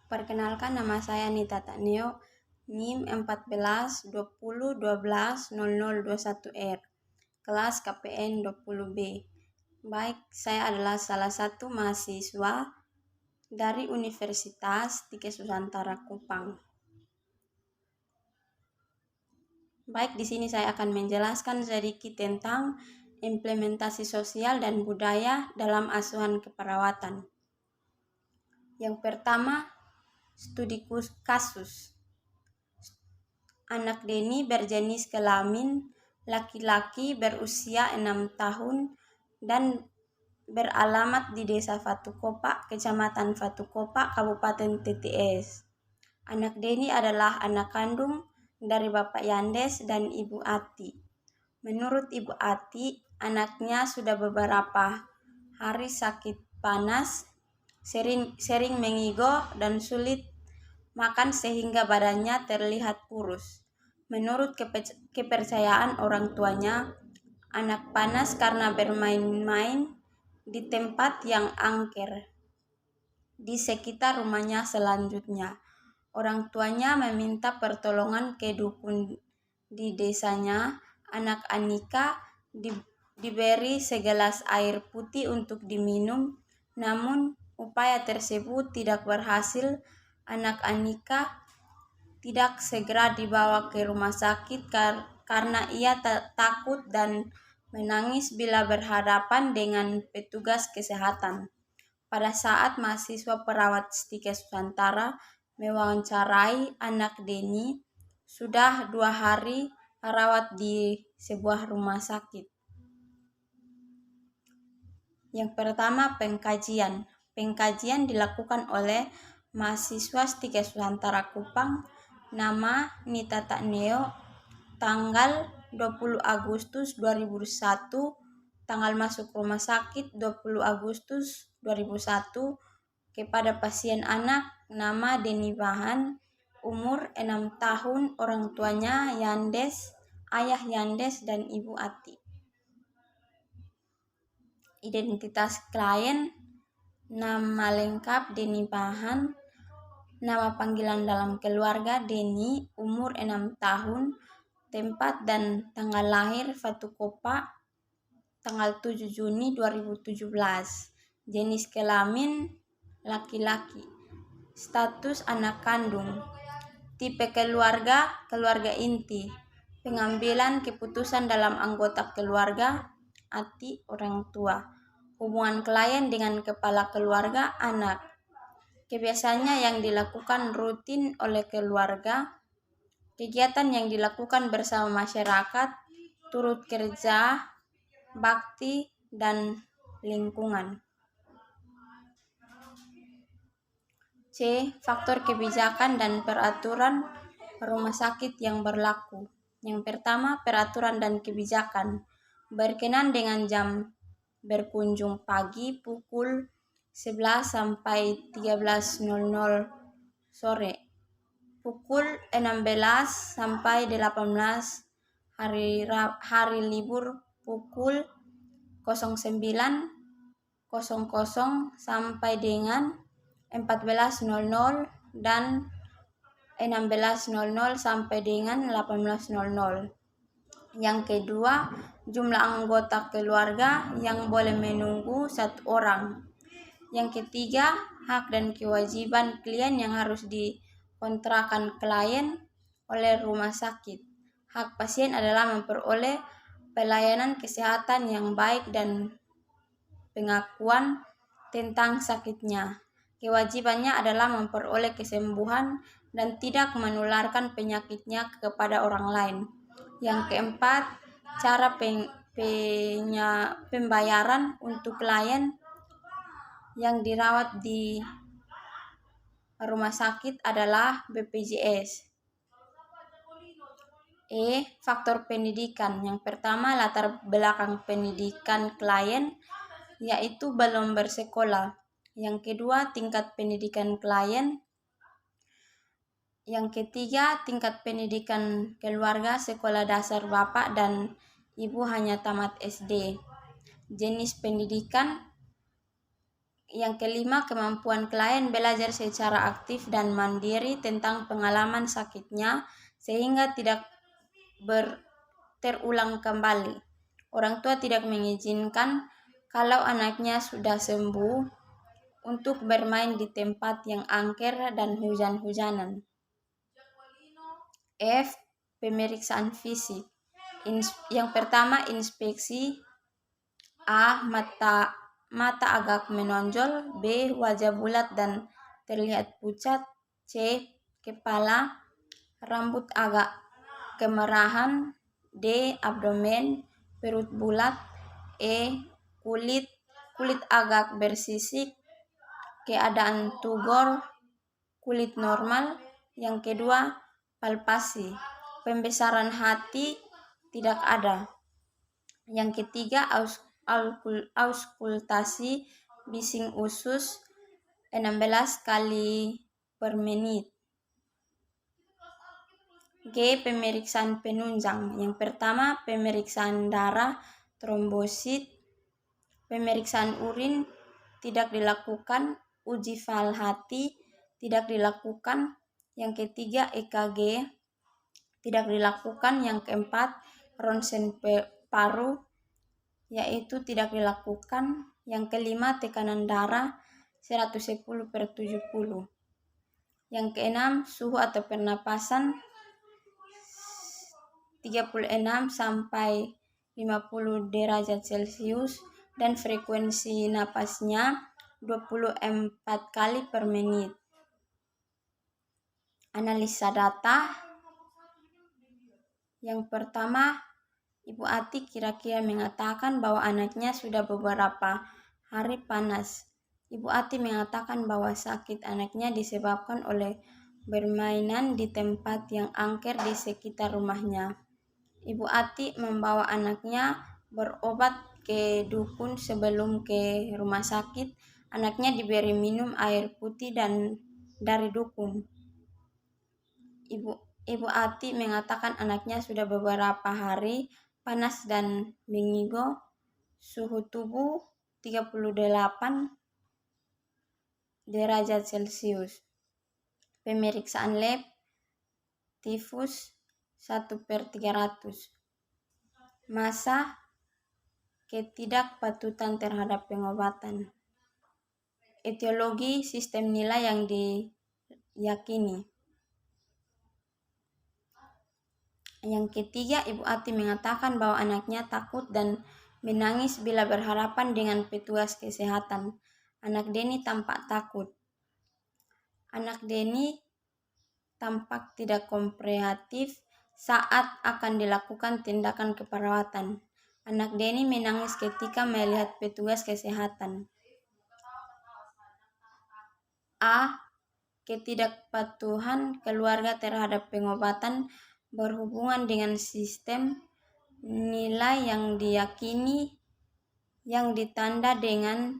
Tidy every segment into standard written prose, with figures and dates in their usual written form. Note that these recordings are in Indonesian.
Perkenalkan, nama saya Nita Takneo, NIM 14 20 12 0021R, kelas KPN 20B. Baik, saya adalah salah satu mahasiswa dari Universitas Tike Nusantara Kupang. Baik, di sini saya akan menjelaskan sedikit tentang implementasi sosial dan budaya dalam asuhan keperawatan. Yang pertama, studi kasus. Anak Deni berjenis kelamin laki-laki berusia 6 tahun dan beralamat di Desa Fatukopa, Kecamatan Fatukopa, Kabupaten TTS. Anak Deni adalah anak kandung dari Bapak Yandes dan Ibu Ati. Menurut Ibu Ati, anaknya sudah beberapa hari sakit panas, sering mengigo dan sulit makan sehingga badannya terlihat kurus. Menurut kepercayaan orang tuanya, anak panas karena bermain-main di tempat yang angker di sekitar rumahnya. Selanjutnya, orang tuanya meminta pertolongan ke dukun di desanya. Anak Anika diberi segelas air putih untuk diminum, namun upaya tersebut tidak berhasil. Anak Anika tidak segera dibawa ke rumah sakit karena ia takut dan menangis bila berhadapan dengan petugas kesehatan. Pada saat mahasiswa perawat Tike Nusantara mewawancarai anak Deni, sudah 2 hari rawat di sebuah rumah sakit. Yang pertama, pengkajian. Pengkajian dilakukan oleh mahasiswa Tike Nusantara Kupang, nama Nita Takneo, tanggal 20 Agustus 2001, tanggal masuk rumah sakit 20 Agustus 2001, kepada pasien anak nama Deni Bahan, umur 6 tahun, orang tuanya Yandes, ayah Yandes dan Ibu Ati. Identitas klien: nama lengkap Deni Bahan, nama panggilan dalam keluarga Deni, umur 6 tahun, tempat dan tanggal lahir Fatukopa, tanggal 7 Juni 2017, jenis kelamin laki-laki, status anak kandung, tipe keluarga inti, pengambilan keputusan dalam anggota keluarga Ati, orang tua, hubungan klien dengan kepala keluarga anak, kebiasaannya yang dilakukan rutin oleh keluarga, kegiatan yang dilakukan bersama masyarakat, turut kerja, bakti, dan lingkungan. C. Faktor kebijakan dan peraturan rumah sakit yang berlaku. Yang pertama, peraturan dan kebijakan. Berkenan dengan jam berkunjung pagi pukul 11 sampai 13.00 sore, pukul 16 sampai 18, hari libur pukul 09.00 sampai dengan 14.00 dan 16.00 sampai dengan 18.00. Yang kedua, jumlah anggota keluarga yang boleh menunggu 1 orang. Yang ketiga, hak dan kewajiban klien yang harus dikontrakan klien oleh rumah sakit. Hak pasien adalah memperoleh pelayanan kesehatan yang baik dan pengakuan tentang sakitnya. Kewajibannya adalah memperoleh kesembuhan dan tidak menularkan penyakitnya kepada orang lain. Yang keempat, cara pembayaran untuk klien yang dirawat di rumah sakit adalah BPJS. Faktor pendidikan. Yang pertama, latar belakang pendidikan klien, yaitu belum bersekolah. Yang kedua, tingkat pendidikan klien. Yang ketiga, tingkat pendidikan keluarga sekolah dasar bapak dan ibu hanya tamat SD. Jenis pendidikan: Yang kelima, kemampuan klien belajar secara aktif dan mandiri tentang pengalaman sakitnya sehingga tidak terulang kembali. Orang tua tidak mengizinkan kalau anaknya sudah sembuh untuk bermain di tempat yang angker dan hujan-hujanan. F. Pemeriksaan fisik. Yang pertama, inspeksi. A. Mata agak menonjol. B. Wajah bulat dan terlihat pucat. C. Kepala, rambut agak kemerahan. D. Abdomen, perut bulat. E. Kulit agak bersisik. Keadaan tugor, kulit normal. Yang kedua, palpasi. Pembesaran hati tidak ada. Yang ketiga, auskultasi bising usus 16 kali per menit. G. Pemeriksaan penunjang. Yang pertama, pemeriksaan darah, trombosit. Pemeriksaan urin tidak dilakukan. Uji fal hati tidak dilakukan. Yang ketiga, EKG tidak dilakukan. Yang keempat, ronsen paru yaitu tidak dilakukan. Yang kelima, tekanan darah 110/70. Yang keenam, suhu atau pernapasan 36 sampai 50 derajat Celcius dan frekuensi napasnya 24 kali per menit. Analisa data. Yang pertama, Ibu Ati kira-kira mengatakan bahwa anaknya sudah beberapa hari panas. Ibu Ati mengatakan bahwa sakit anaknya disebabkan oleh bermainan di tempat yang angker di sekitar rumahnya. Ibu Ati membawa anaknya berobat ke dukun. Sebelum ke rumah sakit, anaknya diberi minum air putih dari dukun. Ibu Ati mengatakan anaknya sudah beberapa hari panas dan mengigo, suhu tubuh 38 derajat Celcius. Pemeriksaan lab, tifus 1/300. Masa ketidakpatutan terhadap pengobatan. Etiologi sistem nilai yang diyakini. Yang ketiga, Ibu Ati mengatakan bahwa anaknya takut dan menangis bila berhadapan dengan petugas kesehatan. Anak Deni tampak takut. Anak Deni tampak tidak kooperatif saat akan dilakukan tindakan keperawatan. Anak Deni menangis ketika melihat petugas kesehatan. A. Ketidakpatuhan keluarga terhadap pengobatan berhubungan dengan sistem nilai yang diyakini yang ditanda dengan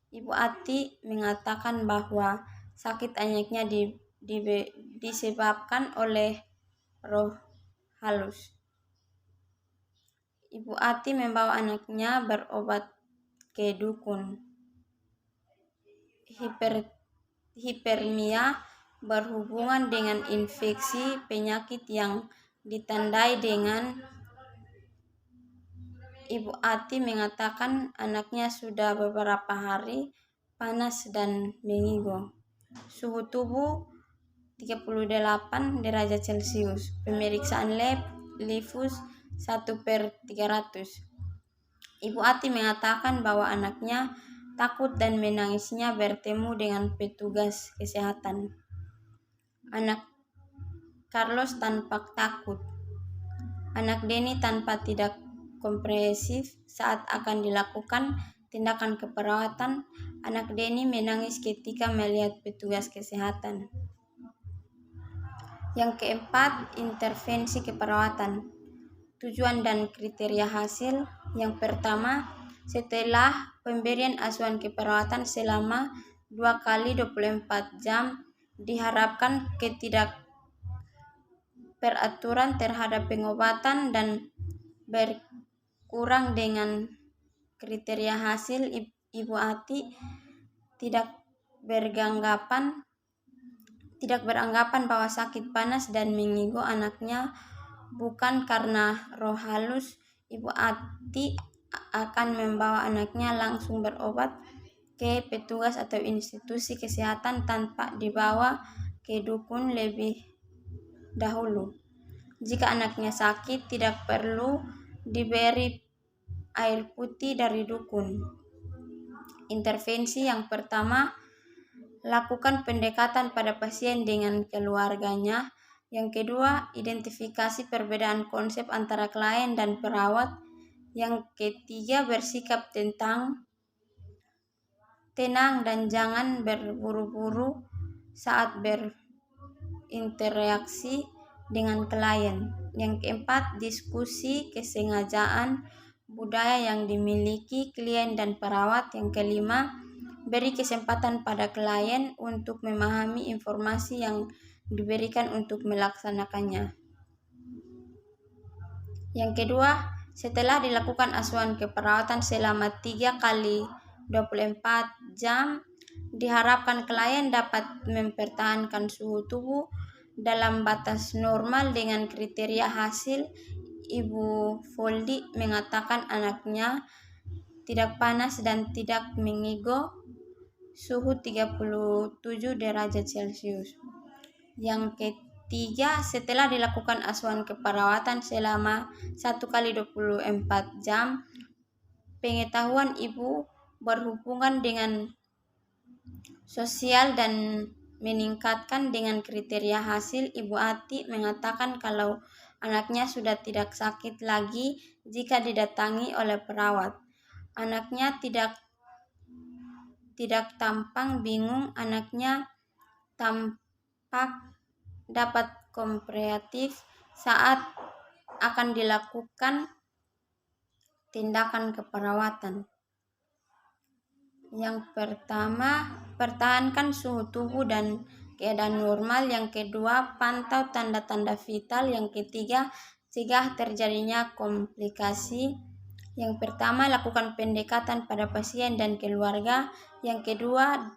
Ibu Ati mengatakan bahwa sakit anaknya disebabkan oleh roh halus. Ibu Ati membawa anaknya berobat ke dukun. Hipermia berhubungan dengan infeksi penyakit yang ditandai dengan Ibu Ati mengatakan anaknya sudah beberapa hari panas dan mengigo. Suhu tubuh 38 derajat Celcius. Pemeriksaan lab, tifus 1/300. Ibu Ati mengatakan bahwa anaknya takut dan menangisnya bertemu dengan petugas kesehatan. Anak Carlos tampak takut. Anak Deni tanpa tidak komprehensif saat akan dilakukan tindakan keperawatan. Anak Deni menangis ketika melihat petugas kesehatan. Yang keempat, intervensi keperawatan. Tujuan dan kriteria hasil. Yang pertama, setelah pemberian asuhan keperawatan selama 2 kali 24 jam, diharapkan ketidakperaturan terhadap pengobatan dan berkurang dengan kriteria hasil. Ibu Ati tidak beranggapan bahwa sakit panas dan mengigo anaknya bukan karena roh halus, Ibu Ati akan membawa anaknya langsung berobat ke petugas atau institusi kesehatan tanpa dibawa ke dukun lebih dahulu. Jika anaknya sakit, tidak perlu diberi air putih dari dukun. Intervensi yang pertama, lakukan pendekatan pada pasien dengan keluarganya. Yang kedua, identifikasi perbedaan konsep antara klien dan perawat. Yang ketiga, bersikap tenang dan jangan berburu-buru saat berinteraksi dengan klien. Yang keempat, diskusi kesengajaan budaya yang dimiliki klien dan perawat. Yang kelima, beri kesempatan pada klien untuk memahami informasi yang diberikan untuk melaksanakannya. Yang kedua, setelah dilakukan asuhan keperawatan selama 3 kali 24 jam, diharapkan klien dapat mempertahankan suhu tubuh dalam batas normal dengan kriteria hasil. Ibu Foldi mengatakan anaknya tidak panas dan tidak mengigo, suhu 37 derajat Celcius. Yang ketiga, setelah dilakukan asuhan keperawatan selama 1 kali 24 jam, pengetahuan ibu berhubungan dengan sosial dan meningkatkan dengan kriteria hasil. Ibu Ati mengatakan kalau anaknya sudah tidak sakit lagi jika didatangi oleh perawat. Anaknya tidak tampang bingung, anaknya tampak dapat kooperatif saat akan dilakukan tindakan keperawatan. Yang pertama, pertahankan suhu tubuh dan keadaan normal. Yang kedua, pantau tanda-tanda vital. Yang ketiga, cegah terjadinya komplikasi. Yang pertama, lakukan pendekatan pada pasien dan keluarga. Yang kedua,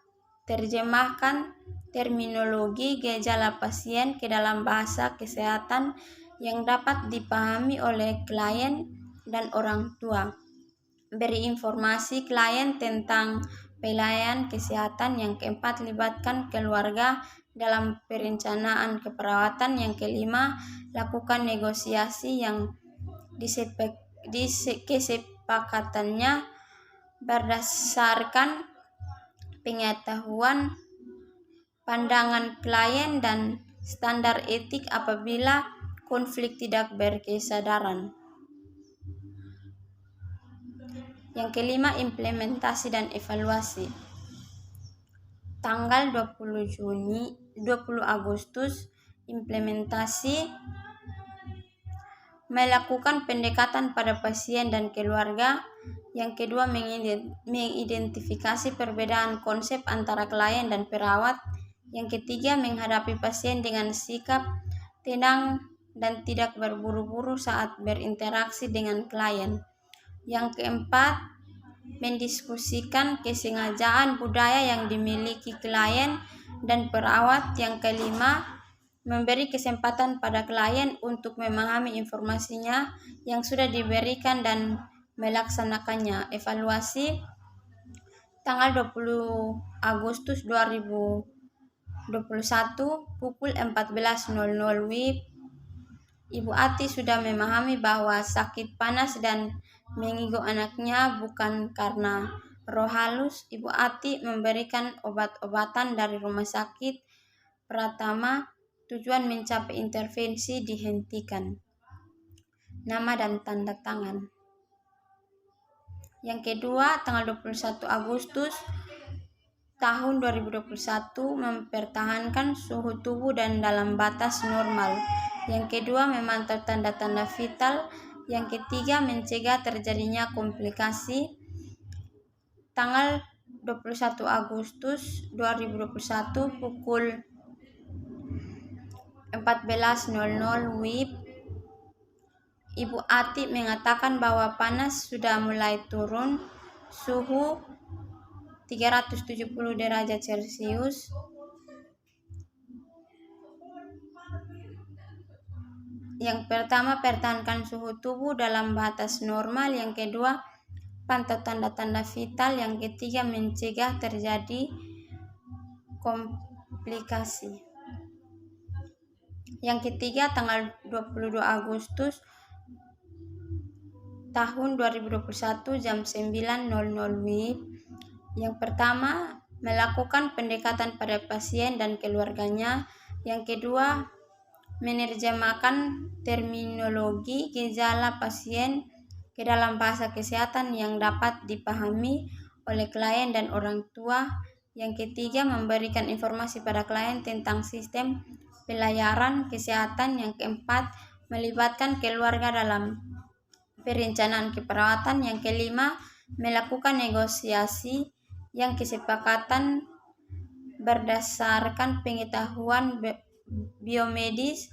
terjemahkan terminologi gejala pasien ke dalam bahasa kesehatan yang dapat dipahami oleh klien dan orang tua. Beri informasi klien tentang pelayanan kesehatan. Yang keempat, libatkan keluarga dalam perencanaan keperawatan. Yang kelima, lakukan negosiasi yang kesepakatannya berdasarkan pengetahuan, pandangan klien, dan standar etik apabila konflik tidak berkesudahan. Yang kelima, implementasi dan evaluasi. Tanggal 20 Agustus, implementasi melakukan pendekatan pada pasien dan keluarga. Yang kedua, mengidentifikasi perbedaan konsep antara klien dan perawat. Yang ketiga, menghadapi pasien dengan sikap tenang dan tidak berburu-buru saat berinteraksi dengan klien. Yang keempat, mendiskusikan kesengajaan budaya yang dimiliki klien dan perawat. Yang kelima, memberi kesempatan pada klien untuk memahami informasinya yang sudah diberikan dan melaksanakannya. Evaluasi tanggal 20 Agustus 2021 pukul 14.00 WIB. Ibu Ati sudah memahami bahwa sakit panas dan mengigo anaknya bukan karena roh halus. Ibu Ati memberikan obat-obatan dari rumah sakit Pratama. Tujuan mencapai intervensi dihentikan. Nama dan tanda tangan. Yang kedua, tanggal 21 Agustus tahun 2021, mempertahankan suhu tubuh dan dalam batas normal. Yang kedua, memantau tanda-tanda vital. Yang ketiga, mencegah terjadinya komplikasi. Tanggal 21 Agustus 2021 pukul 14.00 WIB. Ibu Ati mengatakan bahwa panas sudah mulai turun, suhu 370 derajat Celcius. Yang pertama, pertahankan suhu tubuh dalam batas normal. Yang kedua, pantau tanda-tanda vital. Yang ketiga, mencegah terjadi komplikasi. Yang ketiga, tanggal 22 Agustus tahun 2021 jam 9.00 WIB. Yang pertama, melakukan pendekatan pada pasien dan keluarganya. Yang kedua, menerjemahkan terminologi gejala pasien ke dalam bahasa kesehatan yang dapat dipahami oleh klien dan orang tua. Yang ketiga, memberikan informasi pada klien tentang sistem pelayanan kesehatan. Yang keempat, melibatkan keluarga dalam perencanaan keperawatan. Yang kelima, melakukan negosiasi yang kesepakatan berdasarkan pengetahuan biomedis,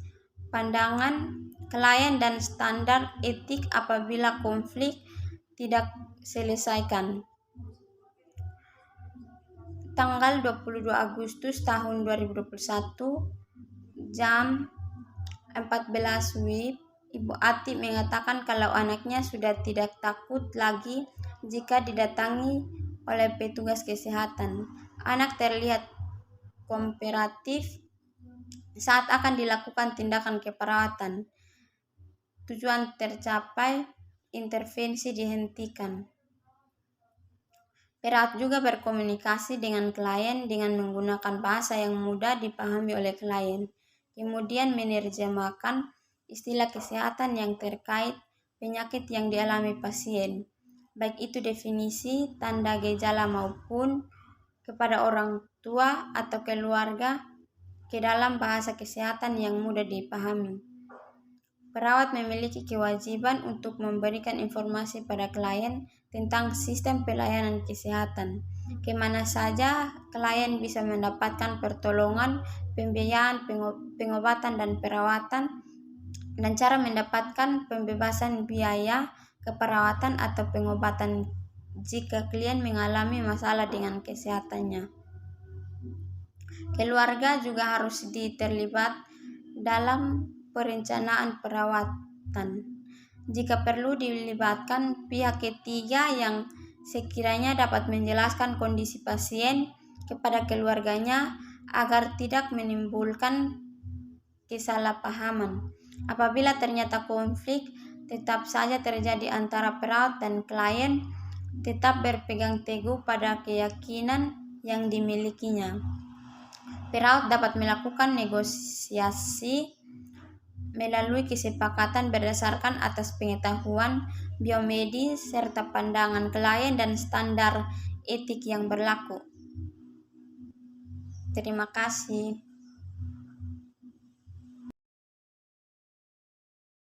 pandangan klien dan standar etik apabila konflik tidak selesaikan. Tanggal 22 Agustus tahun 2021 jam 14 WIB, Ibu Ati mengatakan kalau anaknya sudah tidak takut lagi jika didatangi oleh petugas kesehatan. Anak terlihat kooperatif saat akan dilakukan tindakan keperawatan. Tujuan tercapai, intervensi dihentikan. Perawat juga berkomunikasi dengan klien dengan menggunakan bahasa yang mudah dipahami oleh klien. Kemudian menerjemahkan istilah kesehatan yang terkait penyakit yang dialami pasien, baik itu definisi, tanda gejala maupun kepada orang tua atau keluarga ke dalam bahasa kesehatan yang mudah dipahami. Perawat memiliki kewajiban untuk memberikan informasi pada klien tentang sistem pelayanan kesehatan, kemana saja klien bisa mendapatkan pertolongan, pembiayaan, pengobatan dan perawatan, dan cara mendapatkan pembebasan biaya keperawatan atau pengobatan jika klien mengalami masalah dengan kesehatannya. Keluarga juga harus terlibat dalam perencanaan perawatan. Jika perlu dilibatkan pihak ketiga yang sekiranya dapat menjelaskan kondisi pasien kepada keluarganya agar tidak menimbulkan kesalahpahaman. Apabila ternyata konflik tetap saja terjadi antara perawat dan klien, tetap berpegang teguh pada keyakinan yang dimilikinya. Perawat dapat melakukan negosiasi melalui kesepakatan berdasarkan atas pengetahuan biomedis serta pandangan klien dan standar etik yang berlaku. Terima kasih.